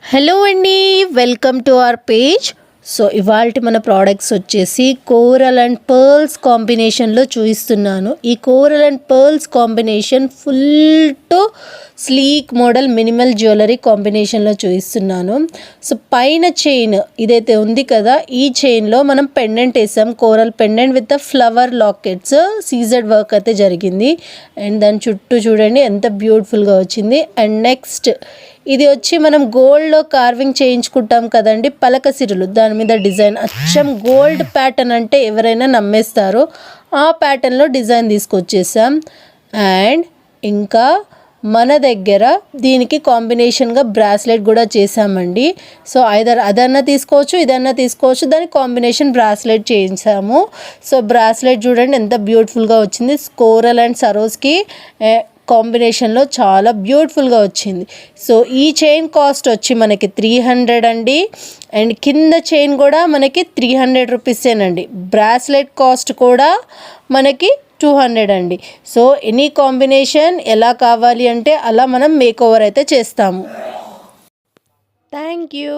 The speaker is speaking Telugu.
హలో అండి, welcome to our page. So ఇవాల్టి మన ప్రోడక్ట్స్ వచ్చేసి కోరల్ అండ్ పర్ల్స్ కాంబినేషన్లో చూపిస్తున్నాను. ఈ coral and pearls combination full to sleek model minimal jewellery కాంబినేషన్లో చూపిస్తున్నాను. సో పైన చైన్ ఇదైతే ఉంది కదా, ఈ చైన్లో మనం పెండెంట్ వేసాం. Coral pendant with the flower lockets CZ work అయితే జరిగింది. అండ్ దాని చుట్టూ చూడండి ఎంత బ్యూటిఫుల్గా వచ్చింది. అండ్ నెక్స్ట్ ఇది వచ్చి మనం గోల్డ్లో కార్వింగ్ చేయించుకుంటాం కదండి, పలక సిరులు, దాని మీద డిజైన్ అచ్చం గోల్డ్ ప్యాటర్న్ అంటే ఎవరైనా నమ్మేస్తారు. ఆ ప్యాటర్న్లో డిజైన్ తీసుకొచ్చేసాం. అండ్ ఇంకా మన దగ్గర దీనికి కాంబినేషన్గా బ్రాస్లెట్ కూడా చేసామండి. సో అదన్నా తీసుకోవచ్చు, ఇదన్నా తీసుకోవచ్చు. దానికి కాంబినేషన్ బ్రాస్లెట్ చేయించాము. సో బ్రాస్లెట్ చూడండి ఎంత బ్యూటిఫుల్గా వచ్చింది. కోరల్ అండ్ సరోస్కి కాంబినేషన్లో చాలా బ్యూటిఫుల్గా వచ్చింది. సో ఈ చైన్ కాస్ట్ వచ్చి మనకి 300 అండి. అండ్ కింద చైన్ కూడా మనకి 300 రూపీసేనండి. బ్రాస్లెట్ కాస్ట్ కూడా మనకి 200 అండి. సో ఎనీ కాంబినేషన్ ఎలా కావాలి అంటే అలా మనం మేక్ ఓవర్ అయితే చేస్తాము. Thank you.